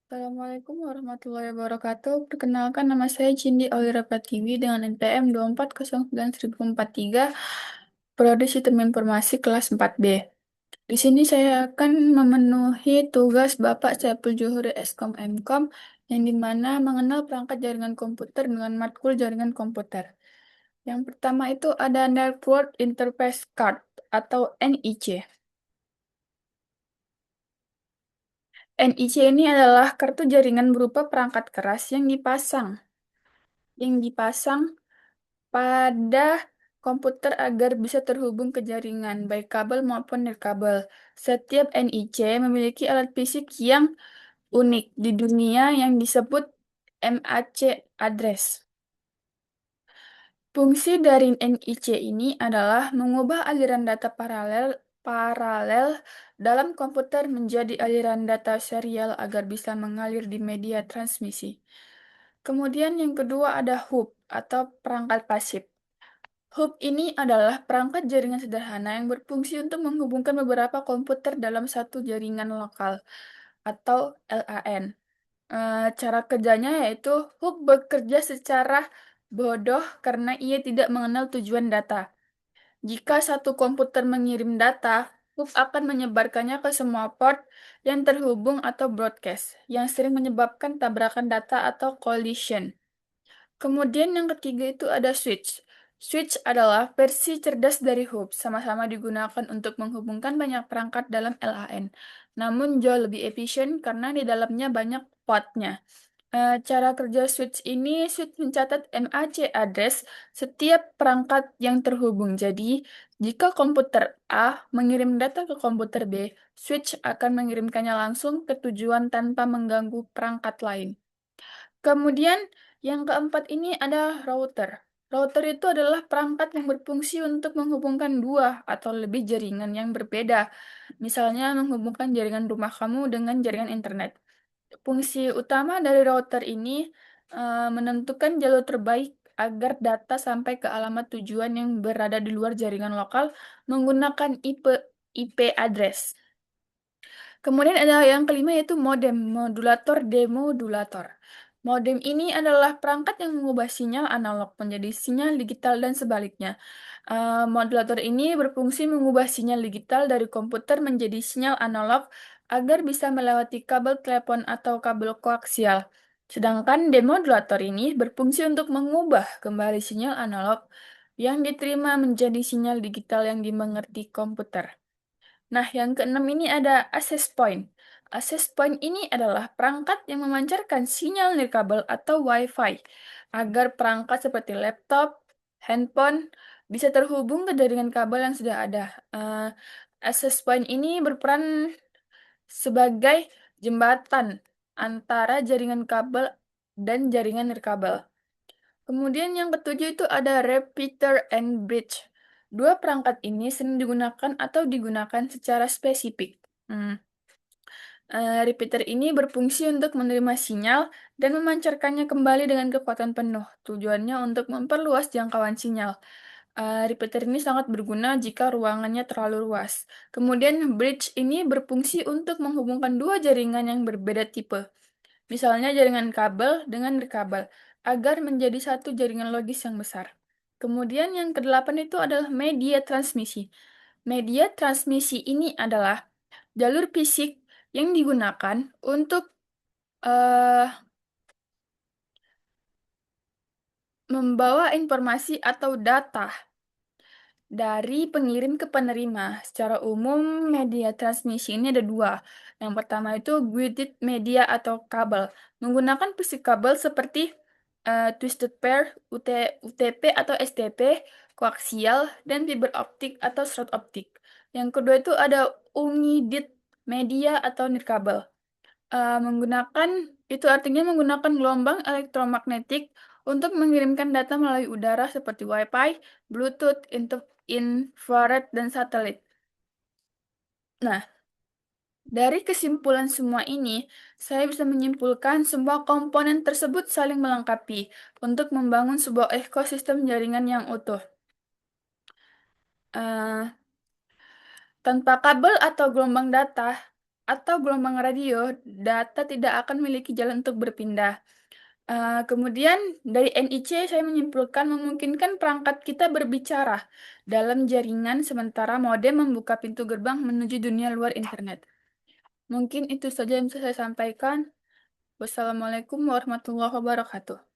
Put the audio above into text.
Assalamualaikum warahmatullahi wabarakatuh. Perkenalkan nama saya Cindy Aulira Pratiwi dengan NPM 2409-1043, Prodi Sistem Informasi kelas 4B. Di sini saya akan memenuhi tugas Bapak Saiful Juhuri Eskom Mkom yang dimana mengenal perangkat jaringan komputer dengan matkul jaringan komputer. Yang pertama itu ada Network Interface Card atau NIC. NIC ini adalah kartu jaringan berupa perangkat keras yang dipasang pada komputer agar bisa terhubung ke jaringan, baik kabel maupun nirkabel. Setiap NIC memiliki alat fisik yang unik di dunia yang disebut MAC address. Fungsi dari NIC ini adalah mengubah aliran data paralel paralel dalam komputer menjadi aliran data serial agar bisa mengalir di media transmisi. Kemudian yang kedua ada hub atau perangkat pasif. Hub ini adalah perangkat jaringan sederhana yang berfungsi untuk menghubungkan beberapa komputer dalam satu jaringan lokal atau LAN. Cara kerjanya yaitu hub bekerja secara bodoh karena ia tidak mengenal tujuan data. Jika satu komputer mengirim data, hub akan menyebarkannya ke semua port yang terhubung atau broadcast, yang sering menyebabkan tabrakan data atau collision. Kemudian yang ketiga itu ada switch. Switch adalah versi cerdas dari hub, sama-sama digunakan untuk menghubungkan banyak perangkat dalam LAN. Namun jauh lebih efisien karena di dalamnya banyak potnya. Cara kerja switch ini, switch mencatat MAC address setiap perangkat yang terhubung. Jadi, jika komputer A mengirim data ke komputer B, switch akan mengirimkannya langsung ke tujuan tanpa mengganggu perangkat lain. Kemudian yang keempat ini ada router. Router itu adalah perangkat yang berfungsi untuk menghubungkan dua atau lebih jaringan yang berbeda. Misalnya menghubungkan jaringan rumah kamu dengan jaringan internet. Fungsi utama dari router ini menentukan jalur terbaik agar data sampai ke alamat tujuan yang berada di luar jaringan lokal menggunakan IP address. Kemudian ada yang kelima yaitu modem, modulator demodulator. Modem ini adalah perangkat yang mengubah sinyal analog menjadi sinyal digital dan sebaliknya. Modulator ini berfungsi mengubah sinyal digital dari komputer menjadi sinyal analog agar bisa melewati kabel telepon atau kabel koaksial. Sedangkan demodulator ini berfungsi untuk mengubah kembali sinyal analog yang diterima menjadi sinyal digital yang dimengerti komputer. Nah, yang keenam ini ada access point. Access point ini adalah perangkat yang memancarkan sinyal nirkabel atau Wi-Fi agar perangkat seperti laptop, handphone bisa terhubung ke jaringan kabel yang sudah ada. Eh, Access point ini berperan sebagai jembatan antara jaringan kabel dan jaringan nirkabel. Kemudian yang ketujuh itu ada repeater and bridge. Dua perangkat ini sering digunakan atau digunakan secara spesifik. Hmm. Repeater ini berfungsi untuk menerima sinyal dan memancarkannya kembali dengan kekuatan penuh. Tujuannya untuk memperluas jangkauan sinyal. Repeater ini sangat berguna jika ruangannya terlalu luas. Kemudian bridge ini berfungsi untuk menghubungkan dua jaringan yang berbeda tipe. Misalnya jaringan kabel dengan nirkabel, agar menjadi satu jaringan logis yang besar. Kemudian yang kedelapan itu adalah media transmisi. Media transmisi ini adalah jalur fisik yang digunakan untuk eh, membawa informasi atau data dari pengirim ke penerima. Secara umum, media transmisi ini ada dua. Yang pertama itu guided media atau kabel. Menggunakan fisik kabel seperti twisted pair, UTP atau STP, koaksial, dan fiber optik atau short optik. Yang kedua itu ada unguided media atau nirkabel. Menggunakan itu artinya menggunakan gelombang elektromagnetik untuk mengirimkan data melalui udara seperti Wi-Fi, Bluetooth, infrared, dan satelit. Nah, dari kesimpulan semua ini, saya bisa menyimpulkan semua komponen tersebut saling melengkapi untuk membangun sebuah ekosistem jaringan yang utuh. Eh, Tanpa kabel atau gelombang data, atau gelombang radio, data tidak akan memiliki jalan untuk berpindah. Kemudian dari NIC saya menyimpulkan memungkinkan perangkat kita berbicara dalam jaringan sementara modem membuka pintu gerbang menuju dunia luar internet. Mungkin itu saja yang bisa saya sampaikan. Wassalamualaikum warahmatullahi wabarakatuh.